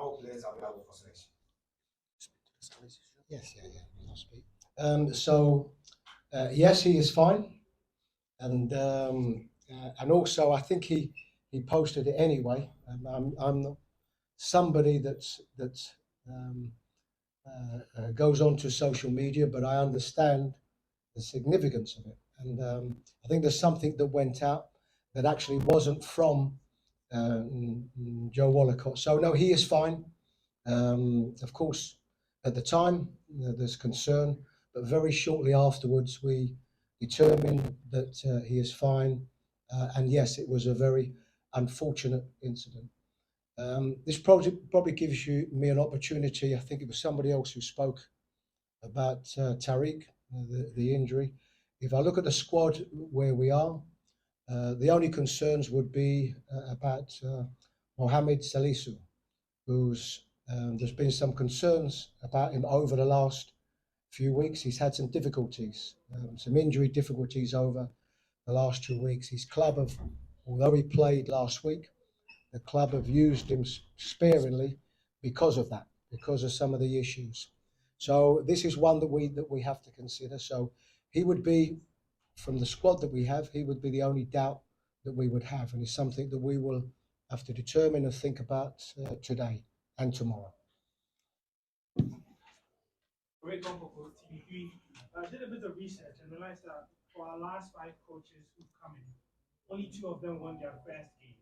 all players available for selection? Yes, I'll speak. Yes, he is fine, and also I think he posted it anyway. I'm not somebody that um, goes on to social media, but I understand the significance of it, and I think there's something that went out that actually wasn't from Joe Wollacott. So no, he is fine. Of course, at the time, there's concern, but very shortly afterwards, we determined that he is fine. And yes, it was a very unfortunate incident. This project probably gives me an opportunity. I think it was somebody else who spoke about Tariq, the injury. If I look at the squad where we are, the only concerns would be about Mohamed Salisu, who's there's been some concerns about him over the last few weeks. He's had some difficulties, some injury difficulties over the last 2 weeks. His club have, although he played last week, the club have used him sparingly because of that, because of some of the issues. So this is one that we have to consider. So he would be, from the squad that we have, he would be the only doubt that we would have, and it's something that we will have to determine and think about today and tomorrow. Great combo TV3. I did a bit of research and realized that for our last 5 coaches who've come in, only 2 of them won their first game.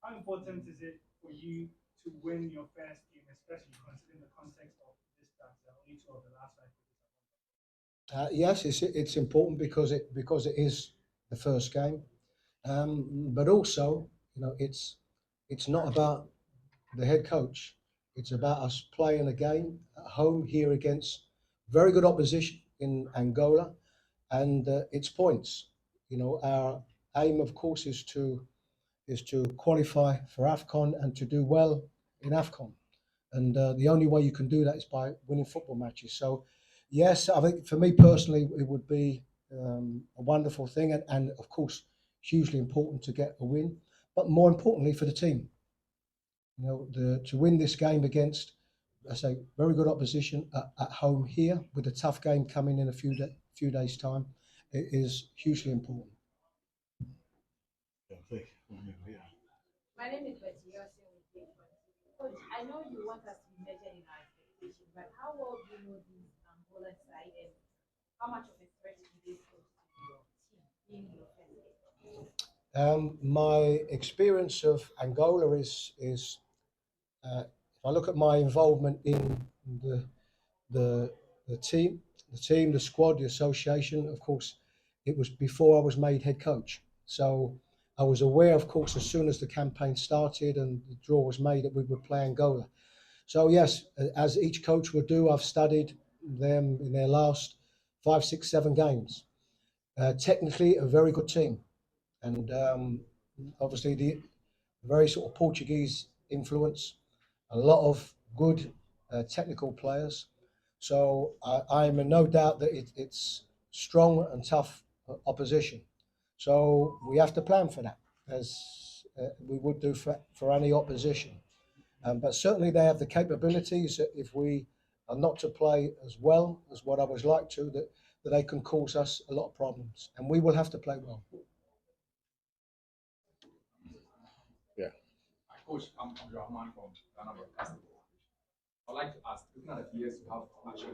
How important is it for you to win your first game, especially considering the context of this that only 2 of the last 5 coaches have won? Yes, it's important because it is the first game, but also it's not about the head coach. It's about us playing a game at home here against very good opposition in Angola, and it's points. Our aim, of course, is to qualify for AFCON and to do well in AFCON. And the only way you can do that is by winning football matches. So, yes, I think for me personally, it would be a wonderful thing, and of course, hugely important to get a win. But more importantly, for the team, to win this game against, I say, very good opposition at home here, with a tough game coming in a few days' time, it is hugely important. My name is Betty. You're saying with Page 1. Coach, I know you want us to be measured in our expectations, but how well do you know this Angola side, and how much of a threat do they pose to your team in your first game? My experience of Angola is if I look at my involvement in the team, the squad, the association. Of course, it was before I was made head coach, so I was aware, of course, as soon as the campaign started and the draw was made, that we would play Angola. So yes, as each coach would do, I've studied them in their last 5, 6, 7 games. Technically, a very good team, and obviously the very sort of Portuguese influence, a lot of good technical players. So I'm in no doubt that it's strong and tough opposition. So we have to plan for that, as we would do for any opposition. But certainly they have the capabilities that if we are not to play as well as what I would like to, that they can cause us a lot of problems. And we will have to play well. Yeah. Coach, I'm Abdurrahman from Ghana Broadcasting. I'd like to ask, looking at the players you have at your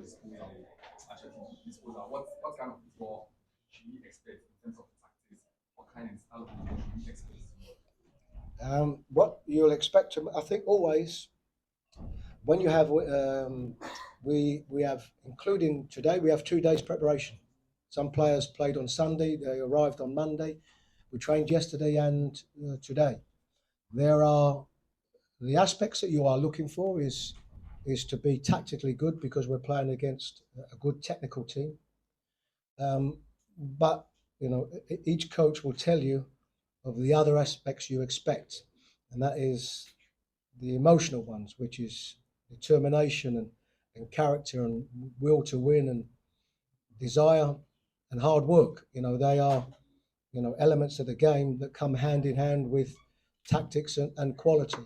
disposal, what kind of football should we expect in terms of tactics? What kind of style of football should we expect? What you'll expect to, I think, always when you have, we have, including today, we have 2 days preparation. Some players played on Sunday, they arrived on Monday. We trained yesterday and today. There are the aspects that you are looking for is to be tactically good, because we're playing against a good technical team. But each coach will tell you of the other aspects you expect, and that is the emotional ones, which is determination and character and will to win and desire and hard work. They are elements of the game that come hand in hand with tactics and quality.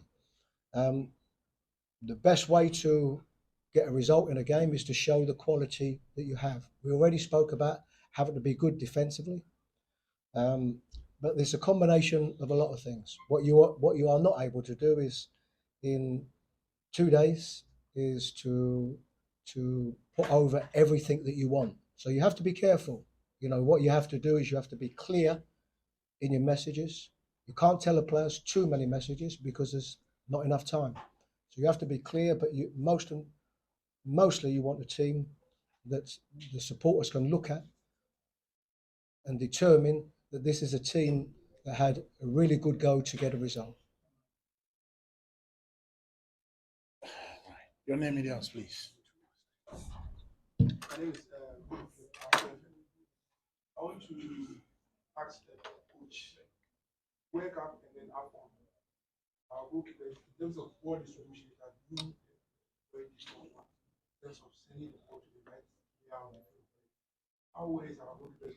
the best way to get a result in a game is to show the quality that you have. We already spoke about having to be good defensively, but there's a combination of a lot of things. What you are not able to do is in 2 days is to put over everything that you want. So you have to be careful. What you have to do is you have to be clear in your messages. You can't tell the players too many messages because there's not enough time. So you have to be clear, but mostly you want a team that the supporters can look at and determine that this is a team that had a really good go to get a result. Your name and yours, please. My name is I want to ask the coach, World Cup and then AFCON, our goalkeepers, in terms of ball distribution, that you very strong one, in terms of sending the ball to the right, how well is our goalkeepers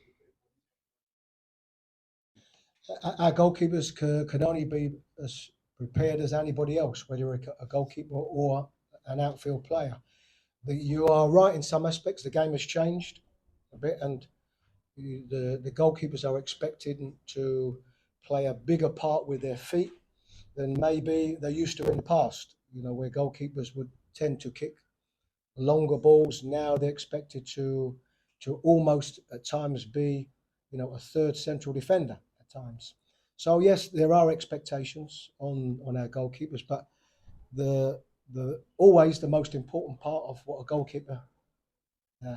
prepared? Our goalkeepers can only be as prepared as anybody else, whether a goalkeeper or an outfield player. You are right in some aspects. The game has changed a bit, and the goalkeepers are expected to play a bigger part with their feet than maybe they used to in the past. Where goalkeepers would tend to kick longer balls. Now they're expected to almost at times be, a third central defender at times. So yes, there are expectations on our goalkeepers, but the always the most important part of what a goalkeeper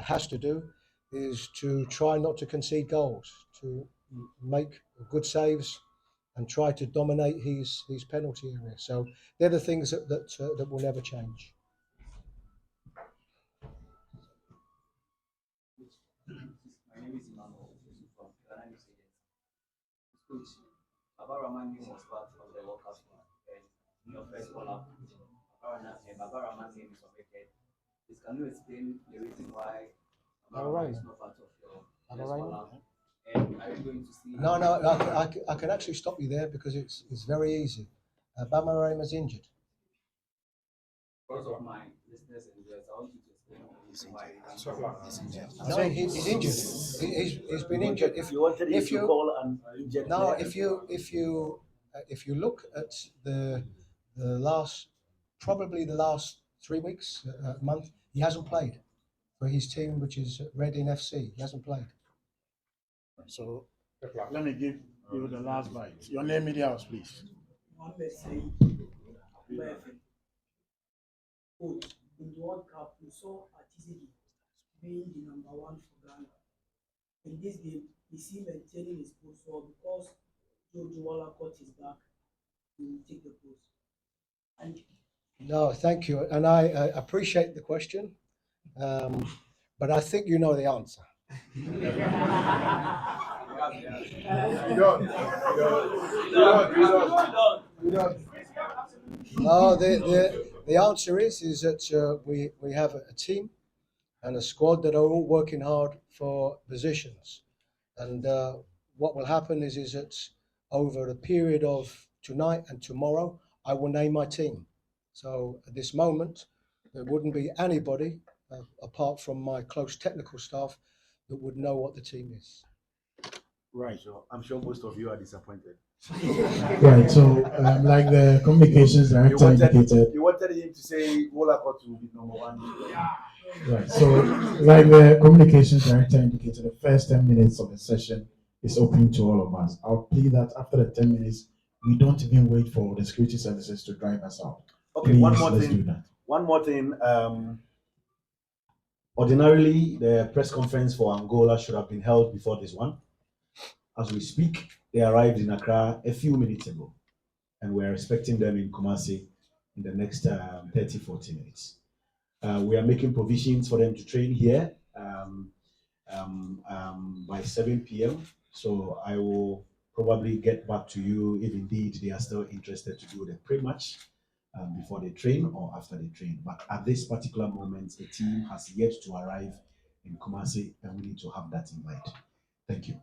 has to do is to try not to concede goals, to make good saves, and try to dominate his penalty area. So they're the things that will never change. My name is Emmanuel from Ghana News Agency. Coach, Baba Rahman name was part of the World Cup squad, and your first caller, Baba Rahman's name is omitted. Please, can you explain the reason why Baba Rahman is not part of your first caller? And are you going to see? No, I can actually stop you there because it's very easy. Bama Rama's injured. Because of my listeners and viewers, I want you to explain the reason why he's injured. No, he's injured. He's been injured. If you call an injured no, if you look at the last probably the last 3 weeks, month, he hasn't played for his team, which is Reading FC. He hasn't played. So let me give you the last bite. Your name and yours, please. Coach, in the World Cup, we saw TCD being the number one for Ghana. In this game, we see maintaining his post, so because Jojo Wollacott is back, he will take the post. Thank you. No, thank you, and I appreciate the question, but I think you know the answer. No, the answer is that we have a team and a squad that are all working hard for positions, and what will happen is that over the period of tonight and tomorrow, I will name my team. So at this moment, there wouldn't be anybody apart from my close technical staff that would know what the team is. Right. So I'm sure most of you are disappointed. Right. So, like the communications director indicated, you wanted him to say Wollacott will be number one. Right. So, like the communications director indicated, the first 10 minutes of the session is open to all of us. I'll plead that after the 10 minutes, we don't even wait for the security services to drive us out. Okay. Please, One more let's thing. do that. One more thing. Ordinarily, the press conference for Angola should have been held before this one. As we speak, they arrived in Accra a few minutes ago, and we're expecting them in Kumasi in the next 30-40 minutes. We are making provisions for them to train here by 7 p.m. So I will probably get back to you if indeed they are still interested to do the pre-match before they train or after they train. But at this particular moment, the team has yet to arrive in Kumasi, and we need to have that in mind. Thank you.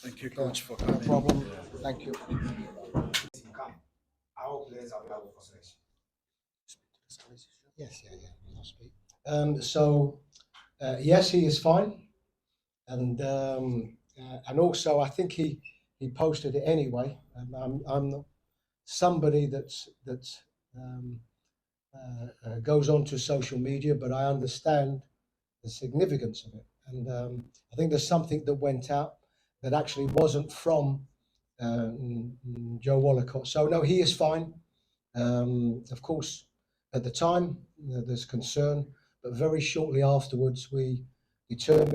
Thank you, Coach, for No coming. problem. Thank you. Our players are available for selection. Yes, I'll speak. Yes, he is fine, and also I think he posted it anyway. I'm not somebody that um, goes onto social media, but I understand the significance of it, and I think there's something that went out that actually wasn't from Joe Wollacott. So no, he is fine. Of course, at the time, there's concern, but very shortly afterwards, we determined